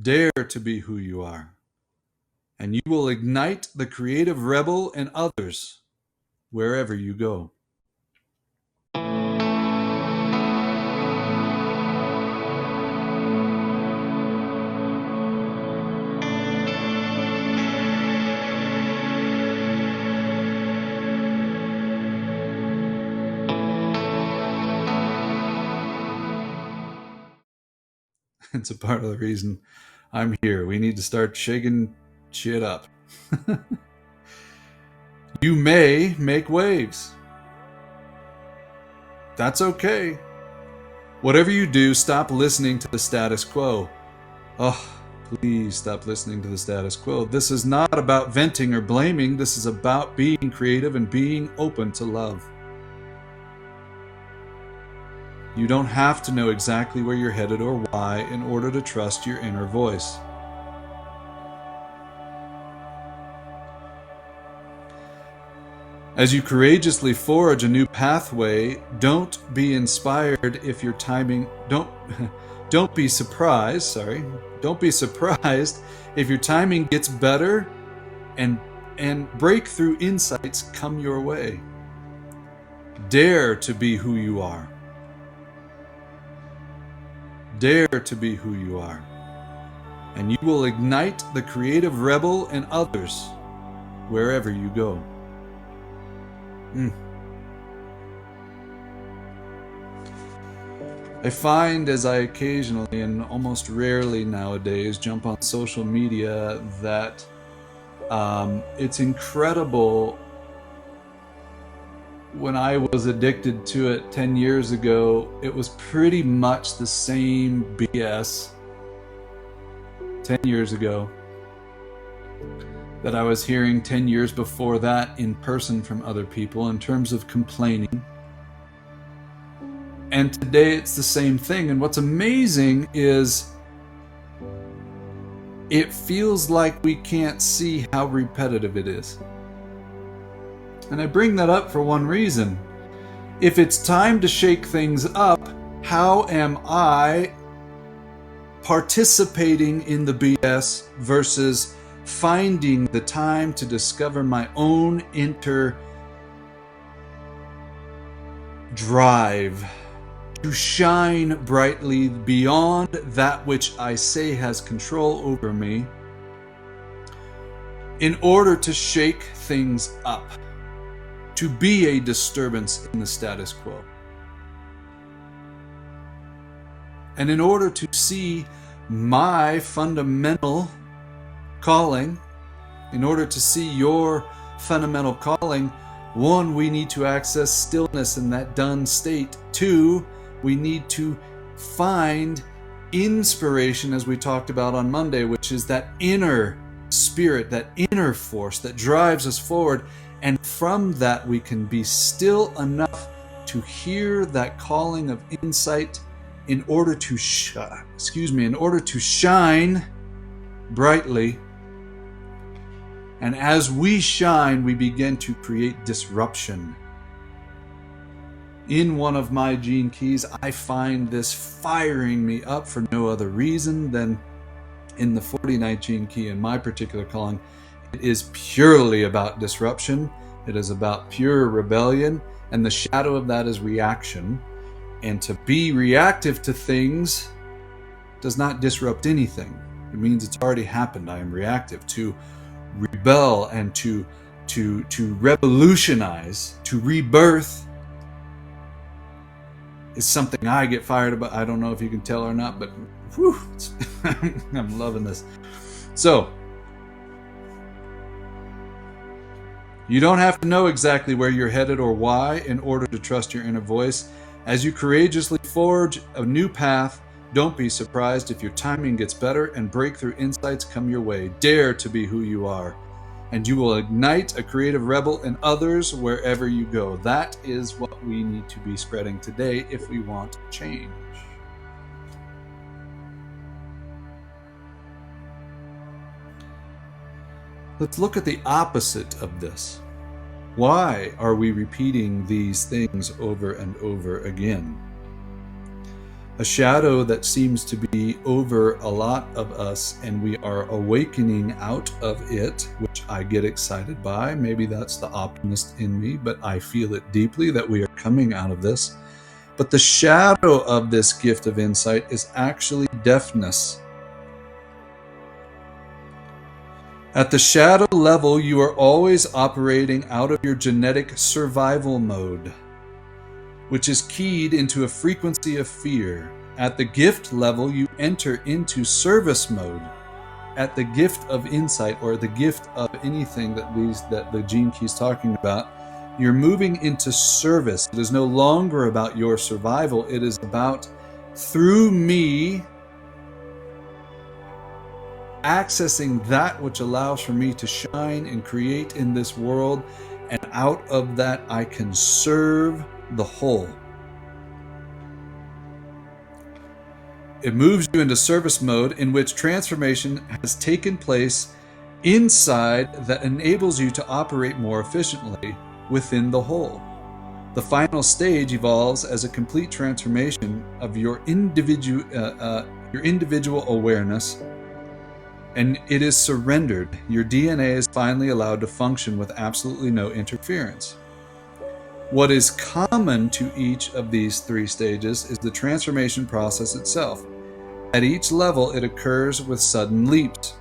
Dare to be who you are, and you will ignite the creative rebel in others wherever you go. It's a part of the reason I'm here. We need to start shaking shit up. You may make waves. That's okay. Whatever you do, stop listening to the status quo. Oh, please stop listening to the status quo. This is not about venting or blaming. This is about being creative and being open to love. You don't have to know exactly where you're headed or why in order to trust your inner voice. As you courageously forge a new pathway, don't be inspired if your timing don't be surprised, Don't be surprised if your timing gets better and breakthrough insights come your way. Dare to be who you are. Dare to be who you are, and you will ignite the creative rebel in others wherever you go. I find, as I occasionally and almost rarely nowadays jump on social media, that it's incredible. When I was addicted to it 10 years ago, it was pretty much the same BS 10 years ago that I was hearing 10 years before that in person from other people in terms of complaining. And today it's the same thing. And what's amazing is it feels like we can't see how repetitive it is. And I bring that up for one reason. If it's time to shake things up, how am I participating in the BS versus finding the time to discover my own inner drive to shine brightly beyond that which I say has control over me in order to shake things up, to be a disturbance in the status quo. And in order to see my fundamental calling, in order to see your fundamental calling, one, we need to access stillness in that done state. Two, we need to find inspiration, as we talked about on Monday, which is that inner spirit, that inner force that drives us forward. And from that, we can be still enough to hear that calling of insight in order to shine brightly. And as we shine, we begin to create disruption. In one of my gene keys, I find this firing me up for no other reason than in the 49th gene key in my particular calling. It is purely about disruption. It is about pure rebellion, and the shadow of that is reaction. And to be reactive to things does not disrupt anything. It means it's already happened. I am reactive. To rebel and to revolutionize, to rebirth, is something I get fired about. I don't know if you can tell or not, but whew, I'm loving this. So, you don't have to know exactly where you're headed or why in order to trust your inner voice. As you courageously forge a new path, don't be surprised if your timing gets better and breakthrough insights come your way. Dare to be who you are, and you will ignite a creative rebel in others wherever you go. That is what we need to be spreading today if we want change. Let's look at the opposite of this. Why are we repeating these things over and over again? a shadow that seems to be over a lot of us, and we are awakening out of it, which I get excited by. Maybe that's the optimist in me, but I feel it deeply that we are coming out of this. But the shadow of this gift of insight is actually deafness. At the shadow level, you are always operating out of your genetic survival mode, which is keyed into a frequency of fear. At the gift level, you enter into service mode. At the gift of insight, or the gift of anything that the Gene Key's talking about, you're moving into service. It is no longer about your survival. It is about, through me, accessing that which allows for me to shine and create in this world, and out of that I can serve the whole. It moves you into service mode, in which transformation has taken place inside that enables you to operate more efficiently within the whole. The final stage evolves as a complete transformation of your individual awareness, and it is surrendered. Your DNA is finally allowed to function with absolutely no interference. What is common to each of these three stages is the transformation process itself. At each level, it occurs with sudden leaps.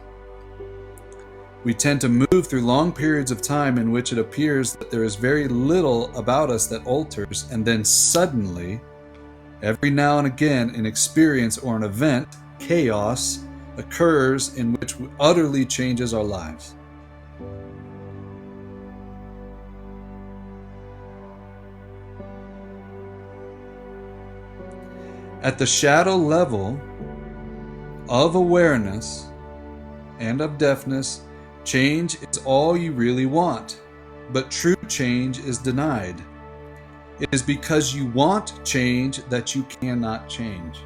We tend to move through long periods of time in which it appears that there is very little about us that alters, and then suddenly, every now and again, an experience or an event, chaos, occurs in which utterly changes our lives. At the shadow level of awareness and of deafness, change is all you really want, but true change is denied. It is because you want change that you cannot change.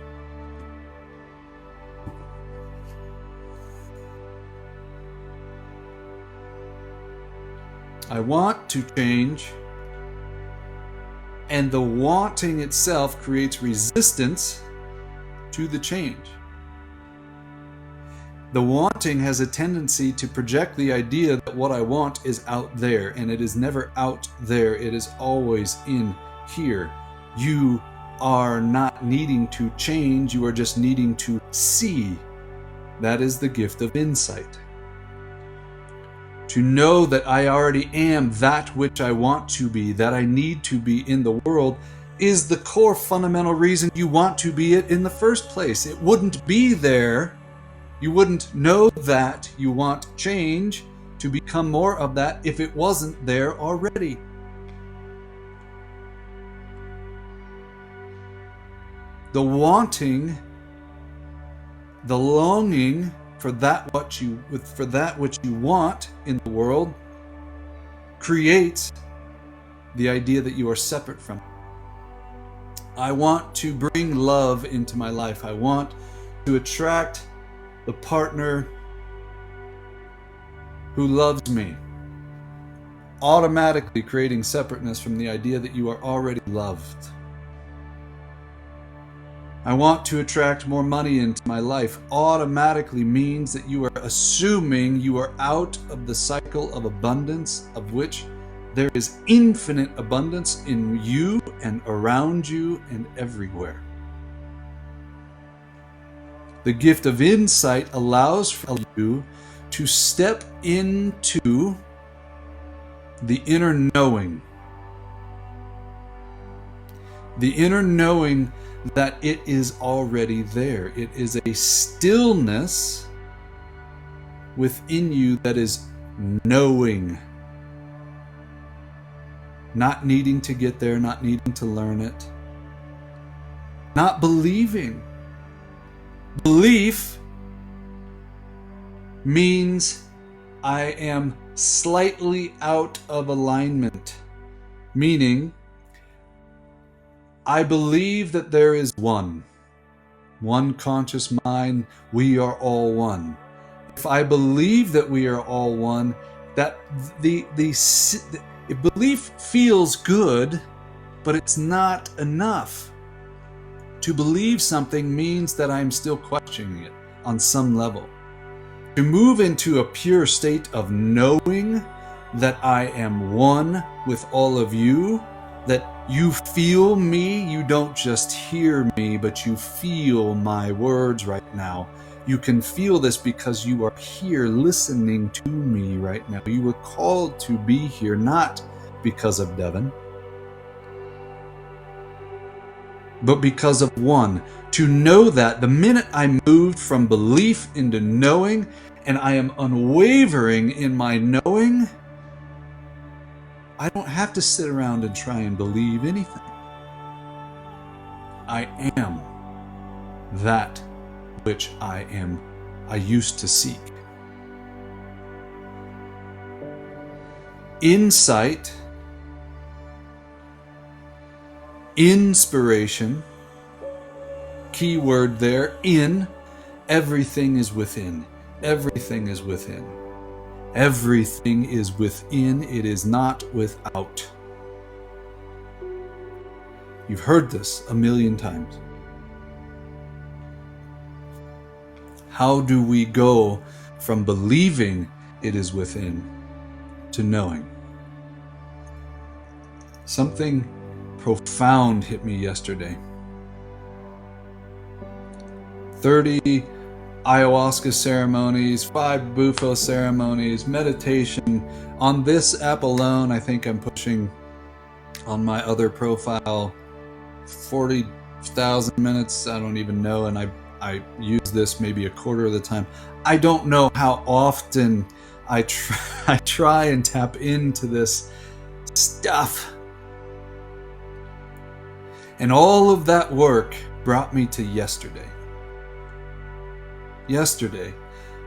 I want to change, and the wanting itself creates resistance to the change. The wanting has a tendency to project the idea that what I want is out there, and it is never out there. It is always in here. You are not needing to change, you are just needing to see. That is the gift of insight. To know that I already am that which I want to be, that I need to be in the world, is the core fundamental reason you want to be it in the first place. It wouldn't be there. You wouldn't know that you want change to become more of that if it wasn't there already. The wanting, the longing for that which you want in the world creates the idea that you are separate from it. I want to bring love into my life. I want to attract the partner who loves me, automatically creating separateness from the idea that you are already loved. I want to attract more money into my life, automatically means that you are assuming you are out of the cycle of abundance, of which there is infinite abundance in you and around you and everywhere. The gift of insight allows for you to step into the inner knowing. The inner knowing that it is already there. It is a stillness within you that is knowing. Not needing to get there, not needing to learn it. Not believing. Belief means I am slightly out of alignment, meaning I believe that there is one conscious mind. We are all one. If I believe that we are all one, that the belief feels good, but it's not enough. To believe something means that I'm still questioning it on some level. To move into a pure state of knowing that I am one with all of you, that you feel me, you don't just hear me, but you feel my words right now. You can feel this because you are here listening to me right now. You were called to be here, not because of Devon, but because of one. To know that the minute I moved from belief into knowing, and I am unwavering in my knowing, I don't have to sit around and try and believe anything. I am that which I used to seek. Insight, inspiration, key word there, everything is within. Everything is within. Everything is within. It is not without. You've heard this a million times. How do we go from believing it is within to knowing? Something profound hit me yesterday. 30 ayahuasca ceremonies, 5 bufo ceremonies, meditation. On this app alone, I think I'm pushing on my other profile 40,000 minutes. I don't even know, and I use this maybe a quarter of the time. I don't know how often I try and tap into this stuff. And all of that work brought me to yesterday. Yesterday,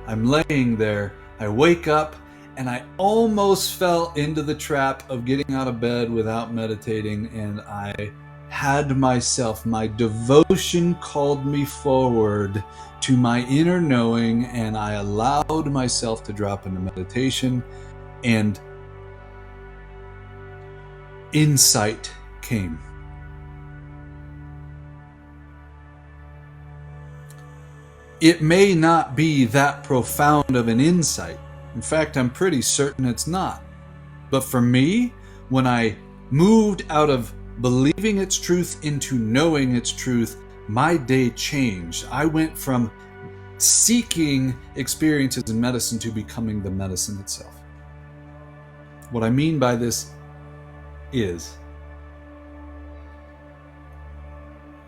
I'm laying there, I wake up, and I almost fell into the trap of getting out of bed without meditating, and I had myself, my devotion called me forward to my inner knowing, and I allowed myself to drop into meditation, and insight came. It may not be that profound of an insight. In fact, I'm pretty certain it's not. But for me, when I moved out of believing its truth into knowing its truth, my day changed. I went from seeking experiences in medicine to becoming the medicine itself. What I mean by this is,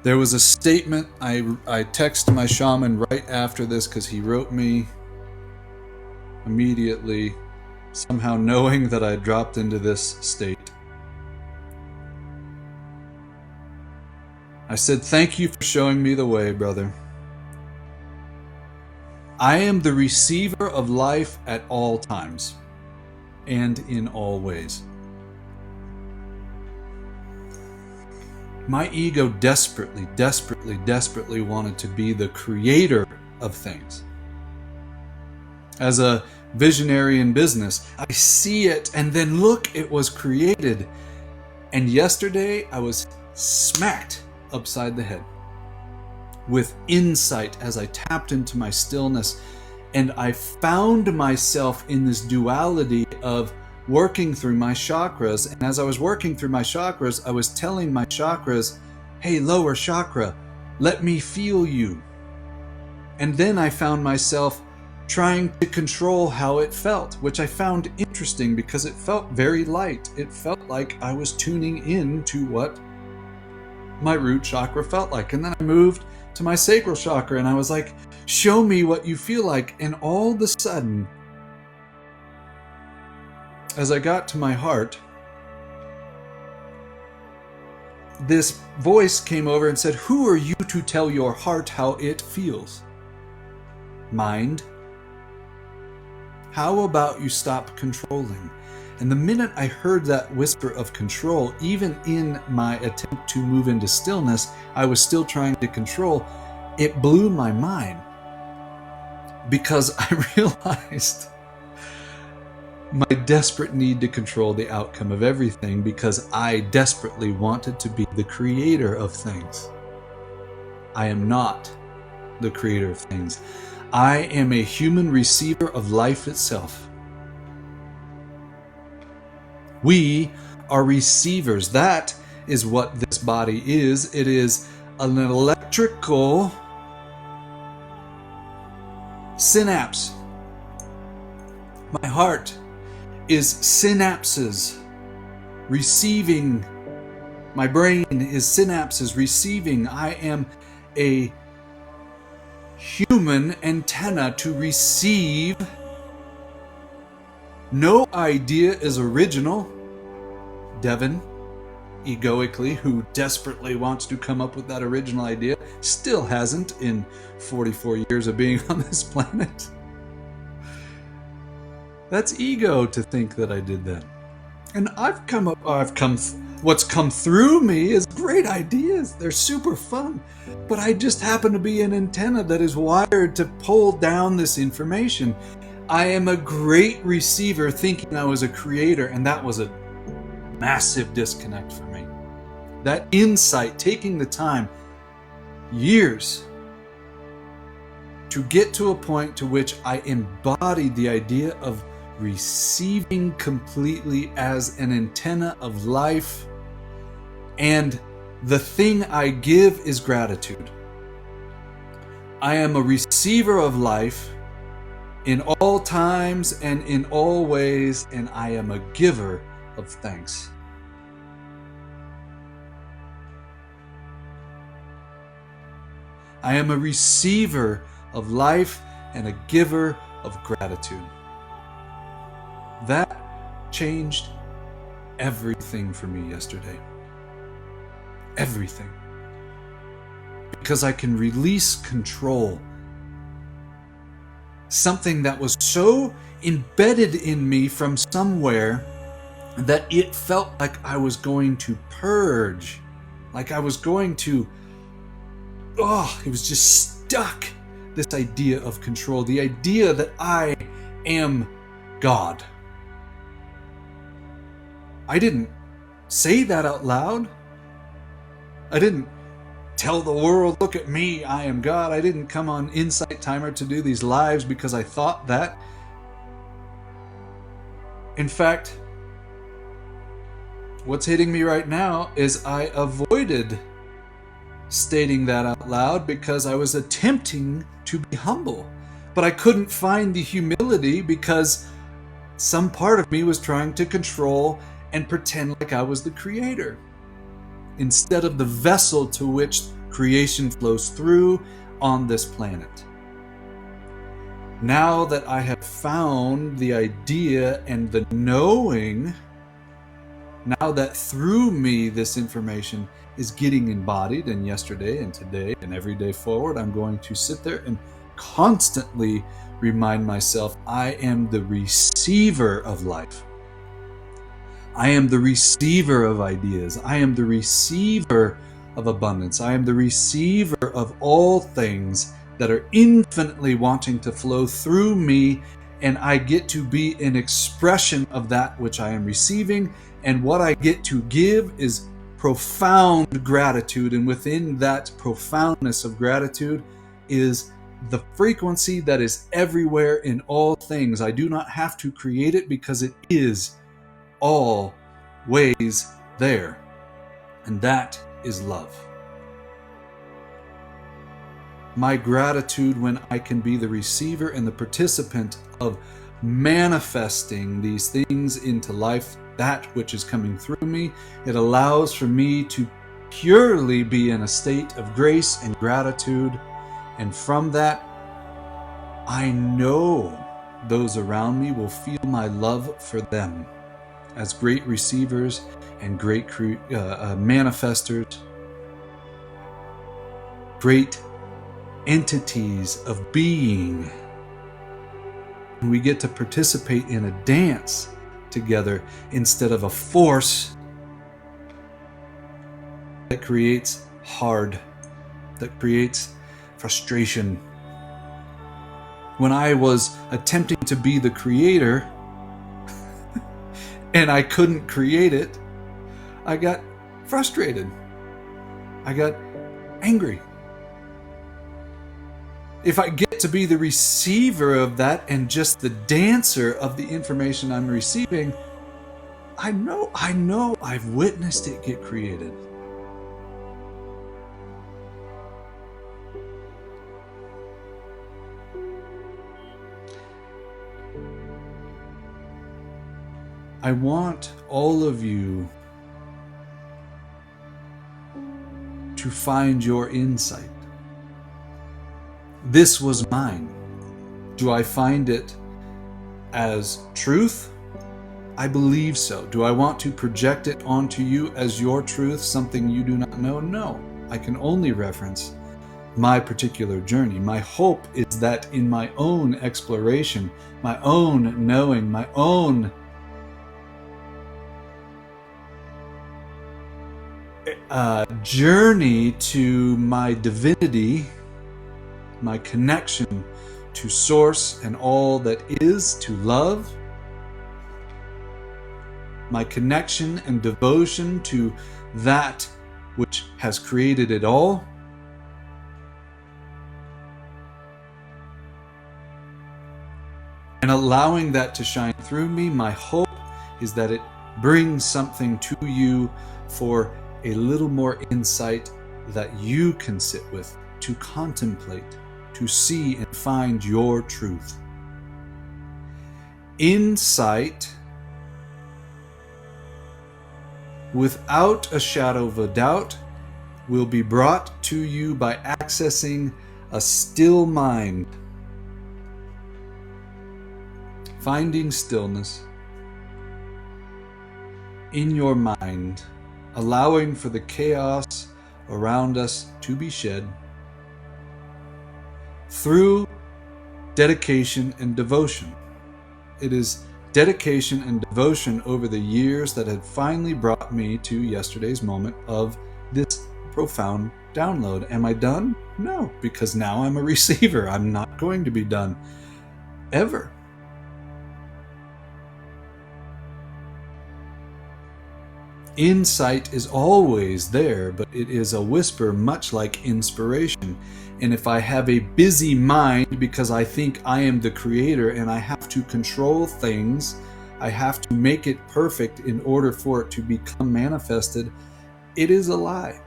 there was a statement, I texted my shaman right after this because he wrote me immediately, somehow knowing that I dropped into this state. I said, "Thank you for showing me the way, brother. I am the receiver of life at all times and in all ways. My ego desperately wanted to be the creator of things. As a visionary in business, I see it and then look, it was created. And yesterday I was smacked upside the head with insight as I tapped into my stillness, and I found myself in this duality of working through my chakras. And as I was working through my chakras, I was telling my chakras, "Hey, lower chakra, let me feel you." And then I found myself trying to control how it felt, which I found interesting because it felt very light. It felt like I was tuning in to what my root chakra felt like. And then I moved to my sacral chakra and I was like, "Show me what you feel like." And all of a sudden, as I got to my heart, this voice came over and said, "Who are you to tell your heart how it feels? Mind, how about you stop controlling?" And the minute I heard that whisper of control, even in my attempt to move into stillness, I was still trying to control. It blew my mind because I realized my desperate need to control the outcome of everything because I desperately wanted to be the creator of things. I am not the creator of things. I am a human receiver of life itself. We are receivers. That is what this body is. It is an electrical synapse. My heart is synapses receiving. My brain is synapses receiving. I am a human antenna to receive. No idea is original. Devon, egoically, who desperately wants to come up with that original idea, still hasn't in 44 years of being on this planet. That's ego to think that I did that. And what's come through me is great ideas. They're super fun. But I just happen to be an antenna that is wired to pull down this information. I am a great receiver thinking I was a creator, and that was a massive disconnect for me. That insight, taking the time, years, to get to a point to which I embodied the idea of receiving completely as an antenna of life, and the thing I give is gratitude. I am a receiver of life in all times and in all ways, and I am a giver of thanks. I am a receiver of life and a giver of gratitude. That changed everything for me yesterday. Everything. Because I can release control. Something that was so embedded in me from somewhere that it felt like I was going to purge. Like I was going to... it was just stuck. This idea of control. The idea that I am God. I didn't say that out loud. I didn't tell the world, look at me, I am God. I didn't come on Insight Timer to do these lives because I thought that. In fact, what's hitting me right now is I avoided stating that out loud because I was attempting to be humble. But I couldn't find the humility because some part of me was trying to control and pretend like I was the creator, instead of the vessel to which creation flows through on this planet. Now that I have found the idea and the knowing, now that through me this information is getting embodied, and yesterday and today and every day forward, I'm going to sit there and constantly remind myself I am the receiver of life. I am the receiver of ideas. I am the receiver of abundance. I am the receiver of all things that are infinitely wanting to flow through me, and I get to be an expression of that which I am receiving, and what I get to give is profound gratitude, and within that profoundness of gratitude is the frequency that is everywhere in all things. I do not have to create it because it is always there, and that is love. My gratitude when I can be the receiver and the participant of manifesting these things into life, that which is coming through me, it allows for me to purely be in a state of grace and gratitude, and from that I know those around me will feel my love for them as great receivers and great manifestors, great entities of being. And we get to participate in a dance together instead of a force that creates that creates frustration. When I was attempting to be the creator and I couldn't create it, I got frustrated. I got angry. if I get to be the receiver of that and just the dancer of the information I'm receiving, I know I've witnessed it get created. I want all of you to find your insight. This was mine. Do I find it as truth? I believe so. Do I want to project it onto you as your truth, something you do not know? No. I can only reference my particular journey. My hope is that in my own exploration, my own knowing, my own journey to my divinity, my connection to Source and all that is, to love, my connection and devotion to that which has created it all, and allowing that to shine through me. My hope is that it brings something to you for a little more insight that you can sit with, to contemplate, to see and find your truth. Insight, without a shadow of a doubt, will be brought to you by accessing a still mind. Finding stillness in your mind, allowing for the chaos around us to be shed through dedication and devotion. It is dedication and devotion over the years that had finally brought me to yesterday's moment of this profound download. Am I done? No, because now I'm a receiver. I'm not going to be done ever. Insight is always there, but it is a whisper, much like inspiration. And if I have a busy mind because I think I am the creator and I have to control things, I have to make it perfect in order for it to become manifested, it is a lie.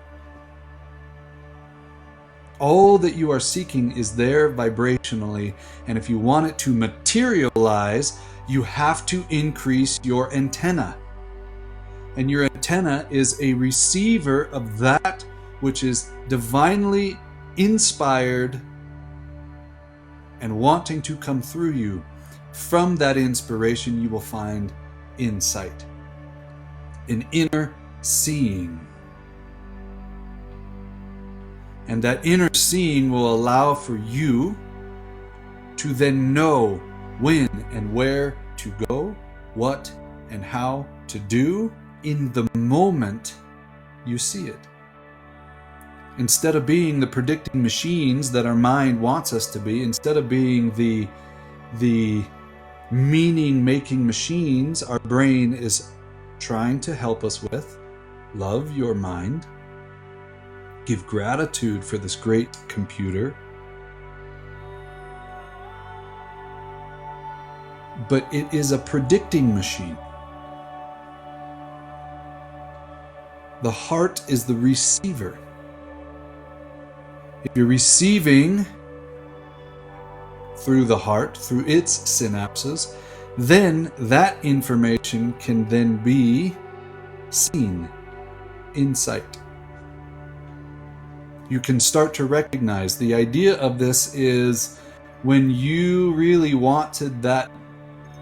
All that you are seeking is there vibrationally, and if you want it to materialize, you have to increase your antenna. And your antenna is a receiver of that which is divinely inspired and wanting to come through you. From that inspiration, you will find insight, an inner seeing. And that inner seeing will allow for you to then know when and where to go, what and how to do in the moment you see it. Instead of being the predicting machines that our mind wants us to be, instead of being the meaning-making machines our brain is trying to help us with, love your mind, give gratitude for this great computer. But it is a predicting machine. The heart is the receiver. If you're receiving through the heart, through its synapses, then that information can then be seen, insight. You can start to recognize. The idea of this is when you really wanted that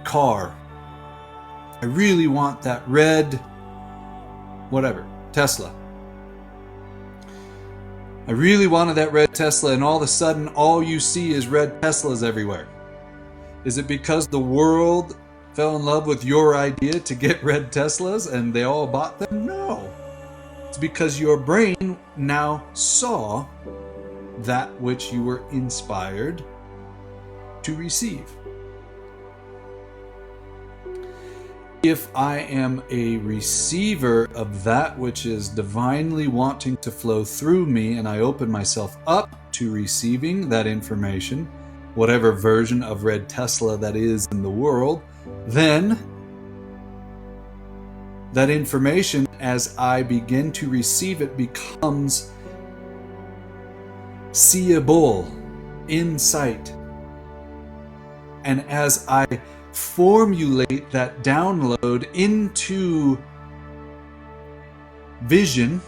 car. I really want that red, whatever, Tesla. I really wanted that red Tesla, and all of a sudden all you see is red Teslas everywhere. Is it because the world fell in love with your idea to get red Teslas and they all bought them? No. It's because your brain now saw that which you were inspired to receive. If I am a receiver of that which is divinely wanting to flow through me, and I open myself up to receiving that information, whatever version of Red Tesla that is in the world, then that information, as I begin to receive it, becomes seeable, insight. And as I formulate that download into vision,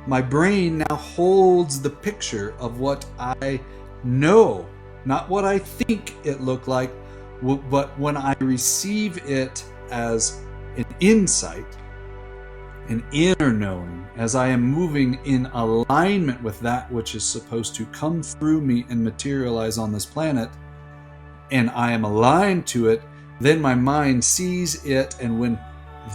my brain now holds the picture of what I know, not what I think it looked like, but when I receive it as an insight, an inner knowing, as I am moving in alignment with that which is supposed to come through me and materialize on this planet, and I am aligned to it, then my mind sees it, and when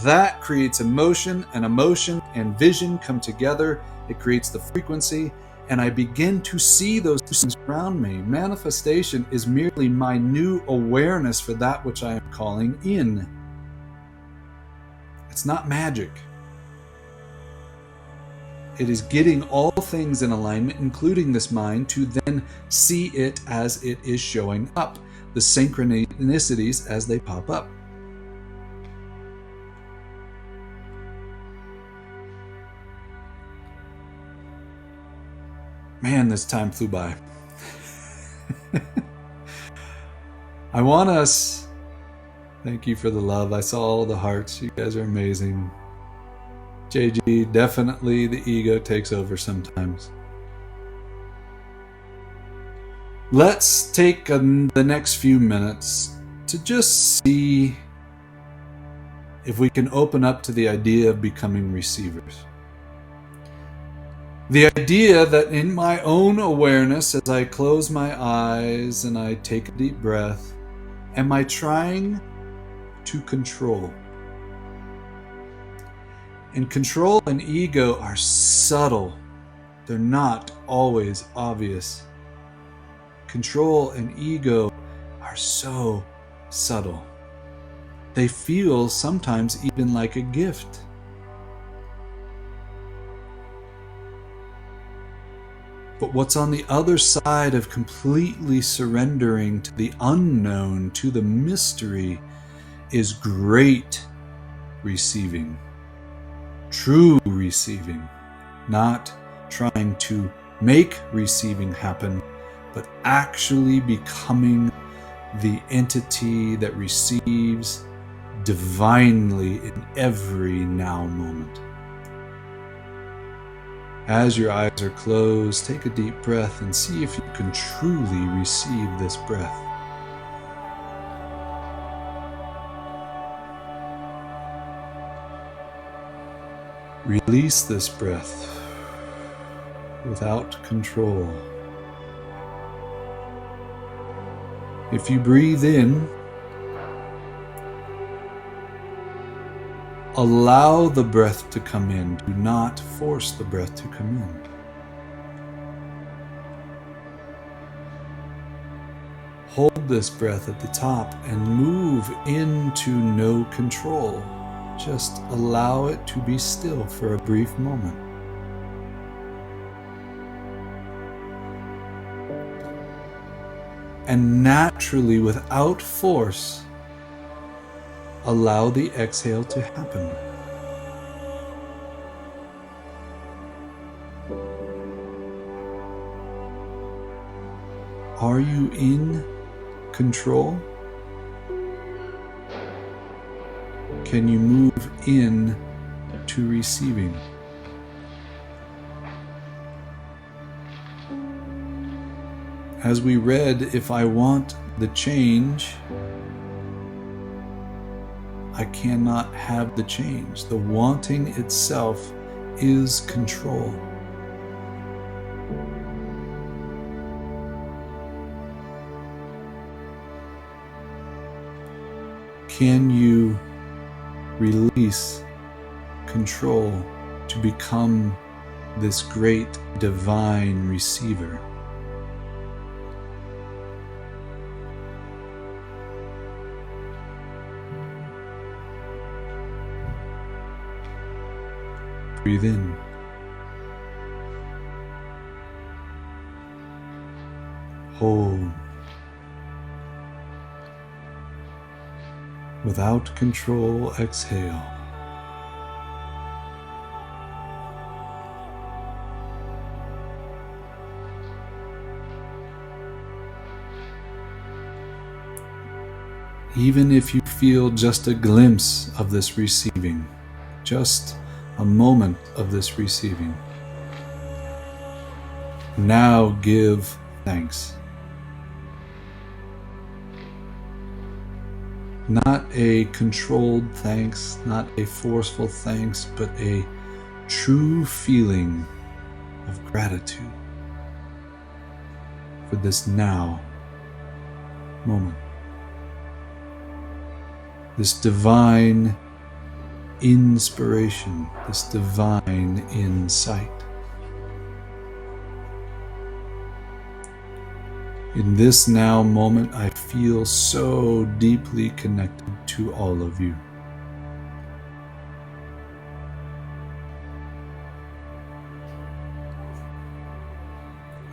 that creates emotion and vision come together, it creates the frequency, and I begin to see those things around me. Manifestation is merely my new awareness for that which I am calling in. It's not magic. It is getting all things in alignment, including this mind, to then see it as it is showing up, the synchronicities as they pop up. Man, this time flew by. I want us... Thank you for the love. I saw all the hearts. You guys are amazing. JG, definitely the ego takes over sometimes. Let's take the next few minutes to just see if we can open up to the idea of becoming receivers. The idea that in my own awareness, as I close my eyes and I take a deep breath, am I trying to control? And control and ego are subtle. They're not always obvious. Control and ego are so subtle. They feel sometimes even like a gift. But what's on the other side of completely surrendering to the unknown, to the mystery, is great receiving. True receiving. Not trying to make receiving happen, but actually becoming the entity that receives divinely in every now moment. As your eyes are closed, take a deep breath and see if you can truly receive this breath. Release this breath without control. If you breathe in, allow the breath to come in. Do not force the breath to come in. Hold this breath at the top and move into no control. Just allow it to be still for a brief moment. And naturally, without force, allow the exhale to happen. Are you in control? Can you move in to receiving? As we read, if I want the change, I cannot have the change. The wanting itself is control. Can you release control to become this great divine receiver? Breathe in. Hold. Without control, exhale. Even if you feel just a glimpse of this receiving, just a moment of this receiving, now give thanks. Not a controlled thanks, not a forceful thanks, but a true feeling of gratitude for this now moment. This divine inspiration, this divine insight. In this now moment, I feel so deeply connected to all of you.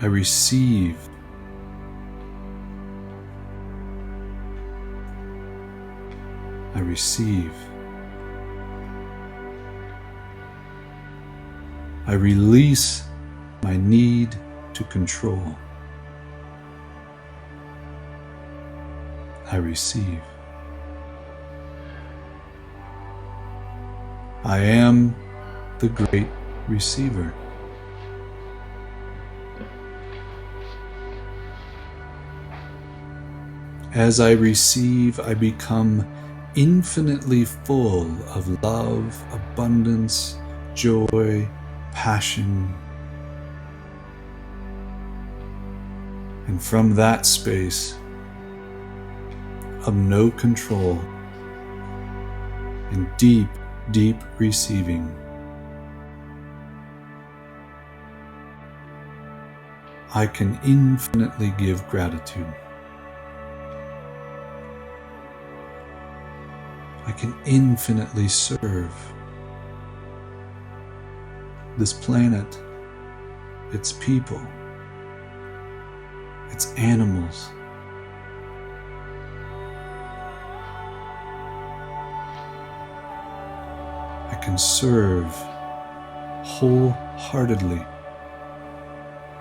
I receive. I receive. I release my need to control. I receive. I am the great receiver. As I receive, I become infinitely full of love, abundance, joy, passion. And from that space of no control and deep, deep receiving, I can infinitely give gratitude. I can infinitely serve this planet, its people, its animals. I can serve wholeheartedly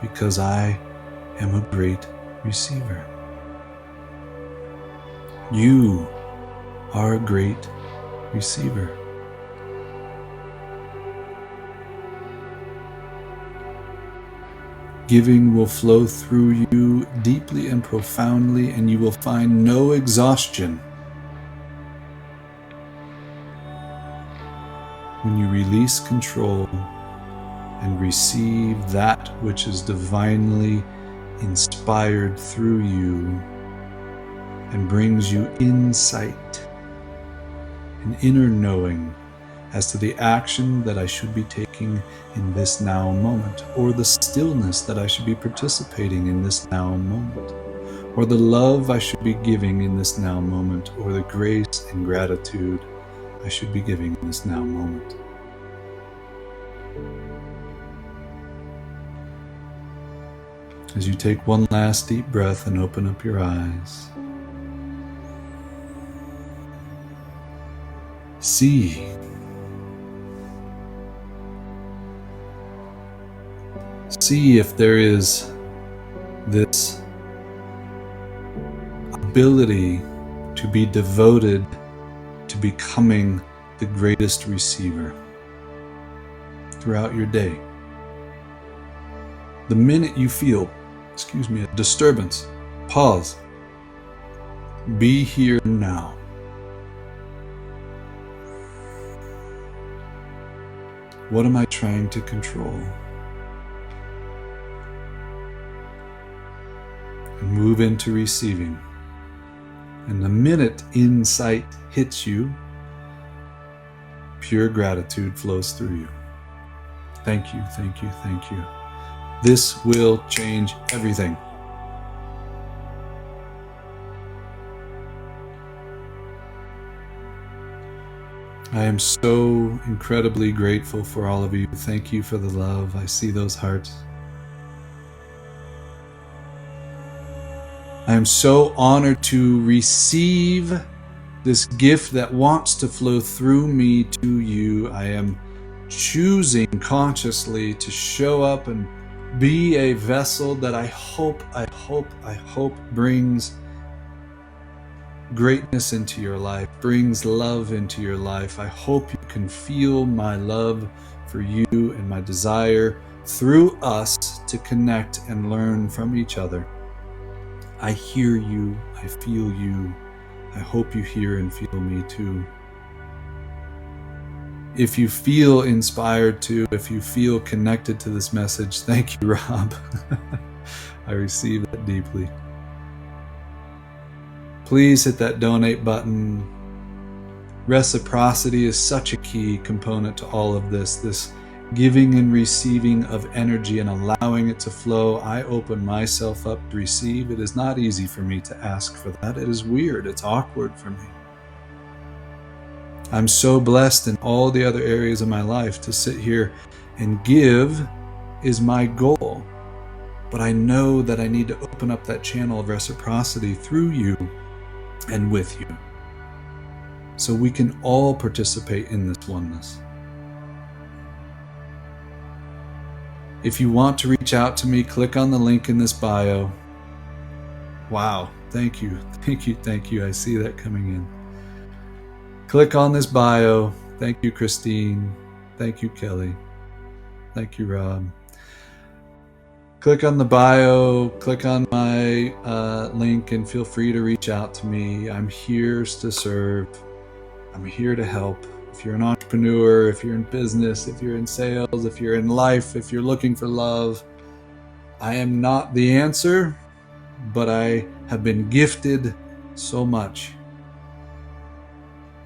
because I am a great receiver. You are a great receiver. Giving will flow through you deeply and profoundly, and you will find no exhaustion when you release control and receive that which is divinely inspired through you and brings you insight, an inner knowing as to the action that I should be taking in this now moment, or the stillness that I should be participating in this now moment, or the love I should be giving in this now moment, or the grace and gratitude I should be giving in this now moment. As you take one last deep breath and open up your eyes, see. See if there is this ability to be devoted to becoming the greatest receiver throughout your day. The minute you feel, a disturbance, pause. Be here now. What am I trying to control? And move into receiving. And the minute insight hits you, pure gratitude flows through you. Thank you, thank you, thank you. This will change everything. I am so incredibly grateful for all of you. Thank you for the love. I see those hearts. I am so honored to receive this gift that wants to flow through me to you. I am choosing consciously to show up and be a vessel that I hope brings greatness into your life, brings love into your life. I hope you can feel my love for you and my desire through us to connect and learn from each other. I hear you, I feel you. I hope you hear and feel me too. If you feel inspired to, if you feel connected to this message, thank you, Rob. I receive that deeply. Please hit that donate button. Reciprocity is such a key component to all of this giving and receiving of energy and allowing it to flow. I open myself up to receive. It is not easy for me to ask for that. It is weird. It's awkward for me. I'm so blessed in all the other areas of my life. To sit here and give is my goal. But I know that I need to open up that channel of reciprocity through you and with you, so we can all participate in this oneness. If you want to reach out to me, click on the link in this bio. Wow, thank you. I see that coming in. Click on this bio. Thank you, Christine. Thank you, Kelly. Thank you, Rob. Click on the bio, click on my link, and feel free to reach out to me. I'm here to serve. I'm here to help. If you're an entrepreneur, if you're in business, if you're in sales, if you're in life, if you're looking for love, I am not the answer, but I have been gifted so much.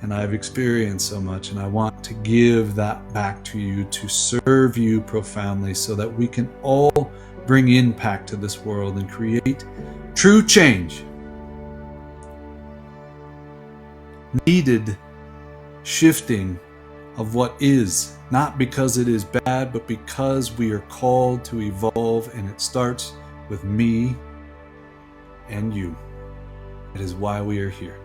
And I've experienced so much, and I want to give that back to you, to serve you profoundly, so that we can all bring impact to this world and create true change. Needed shifting of what is, not because it is bad, but because we are called to evolve, and it starts with me and you. It is why we are here.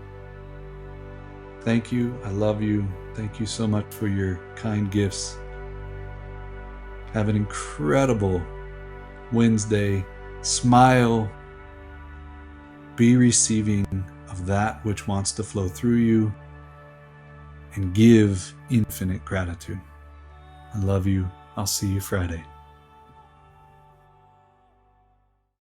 Thank you. I love you. Thank you so much for your kind gifts. Have an incredible Wednesday. Smile. Be receiving of that which wants to flow through you, and give infinite gratitude. I love you. I'll see you Friday.